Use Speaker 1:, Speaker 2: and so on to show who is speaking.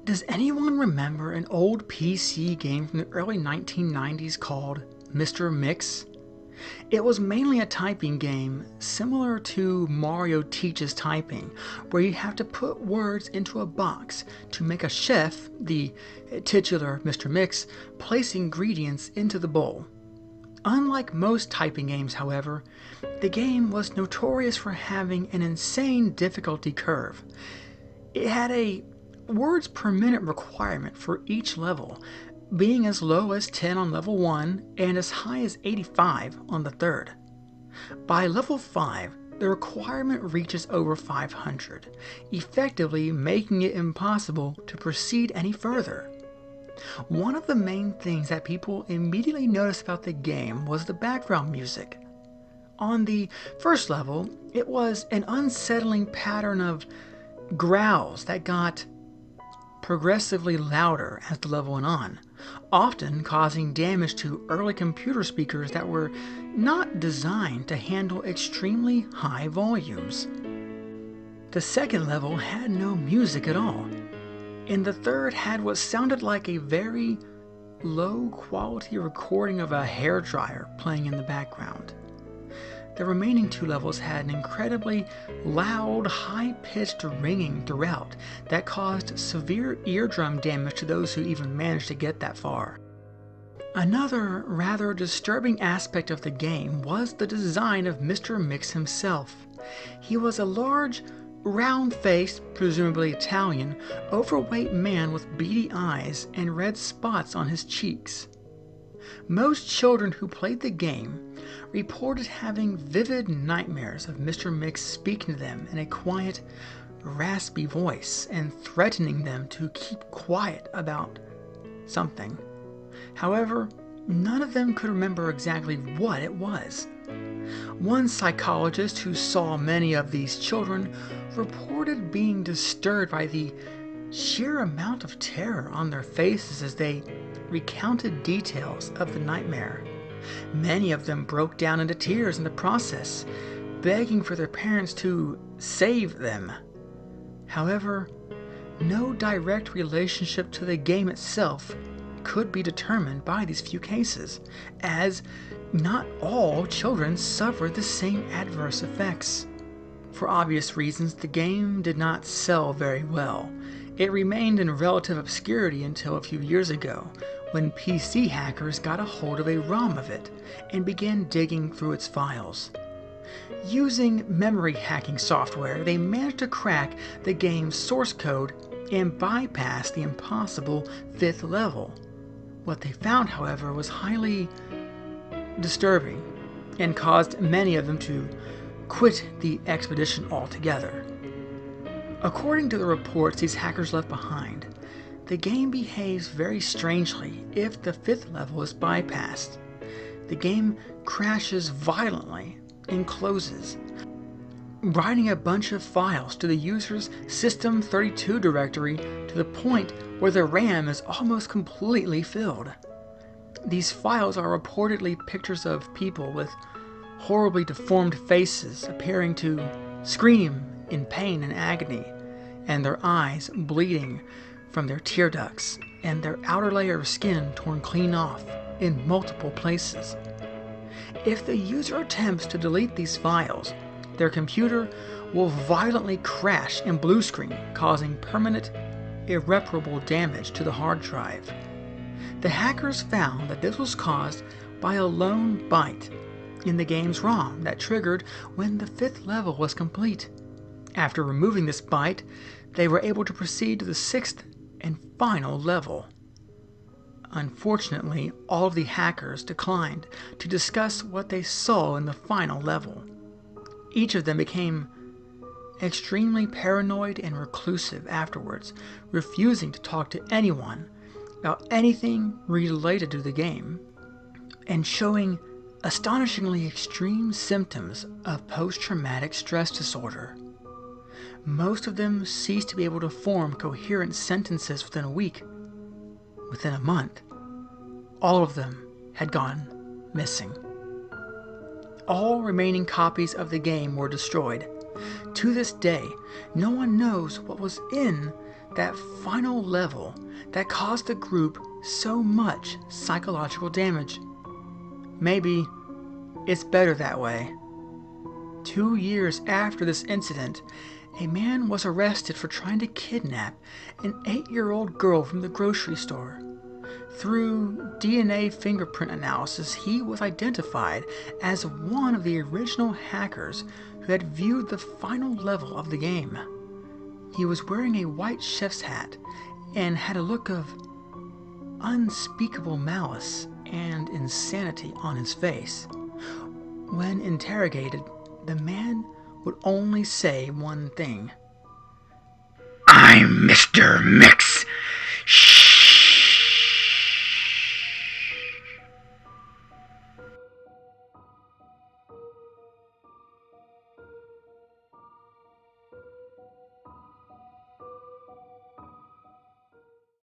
Speaker 1: Does anyone remember an old PC game from the early 1990s called Mr. Mix? It was mainly a typing game similar to Mario Teaches Typing, where you have to put words into a box to make a chef, the titular Mr. Mix, place ingredients into the bowl. Unlike most typing games, however, the game was notorious for having an insane difficulty curve. It had a words per minute requirement for each level, being as low as 10 on level 1 and as high as 85 on the third. By level 5, the requirement reaches over 500, effectively making it impossible to proceed any further. One of the main things that people immediately noticed about the game was the background music. On the first level, it was an unsettling pattern of growls that got progressively louder as the level went on, often causing damage to early computer speakers that were not designed to handle extremely high volumes. The second level had no music at all, and the third had what sounded like a very low quality recording of a hairdryer playing in the background. The remaining two levels had an incredibly loud, high-pitched ringing throughout that caused severe eardrum damage to those who even managed to get that far. Another rather disturbing aspect of the game was the design of Mr. Mix himself. He was a large, round-faced, presumably Italian, overweight man with beady eyes and red spots on his cheeks. Most children who played the game reported having vivid nightmares of Mr. Mix speaking to them in a quiet, raspy voice and threatening them to keep quiet about something. However, none of them could remember exactly what it was. One psychologist who saw many of these children reported being disturbed by the sheer amount of terror on their faces as they recounted details of the nightmare. Many of them broke down into tears in the process, begging for their parents to save them. However, no direct relationship to the game itself could be determined by these few cases, as not all children suffered the same adverse effects. For obvious reasons, the game did not sell very well. It remained in relative obscurity until a few years ago, when PC hackers got a hold of a ROM of it and began digging through its files. Using memory hacking software, they managed to crack the game's source code and bypass the impossible 5th level. What they found, however, was highly disturbing and caused many of them to quit the expedition altogether. According to the reports these hackers left behind, the game behaves very strangely if the 5th level is bypassed. The game crashes violently and closes, writing a bunch of files to the user's System32 directory to the point where the RAM is almost completely filled. These files are reportedly pictures of people with horribly deformed faces appearing to scream in pain and agony, and their eyes bleeding from their tear ducts, and their outer layer of skin torn clean off in multiple places. If the user attempts to delete these files, their computer will violently crash and blue screen, causing permanent, irreparable damage to the hard drive. The hackers found that this was caused by a lone byte in the game's ROM that triggered when the 5th level was complete. After removing this byte, they were able to proceed to the 6th and final level. Unfortunately, all of the hackers declined to discuss what they saw in the final level. Each of them became extremely paranoid and reclusive afterwards, refusing to talk to anyone about anything related to the game, and showing astonishingly extreme symptoms of post-traumatic stress disorder. Most of them ceased to be able to form coherent sentences within a week. Within a month, all of them had gone missing. All remaining copies of the game were destroyed. To this day, no one knows what was in That final level that caused the group so much psychological damage. Maybe it's better that way. 2 years after this incident, a man was arrested for trying to kidnap an 8-year-old girl from the grocery store. Through DNA fingerprint analysis, he was identified as one of the original hackers who had viewed the final level of the game. He was wearing a white chef's hat and had a look of unspeakable malice and insanity on his face. When interrogated, the man would only say one thing.
Speaker 2: I'm Mr. Mix.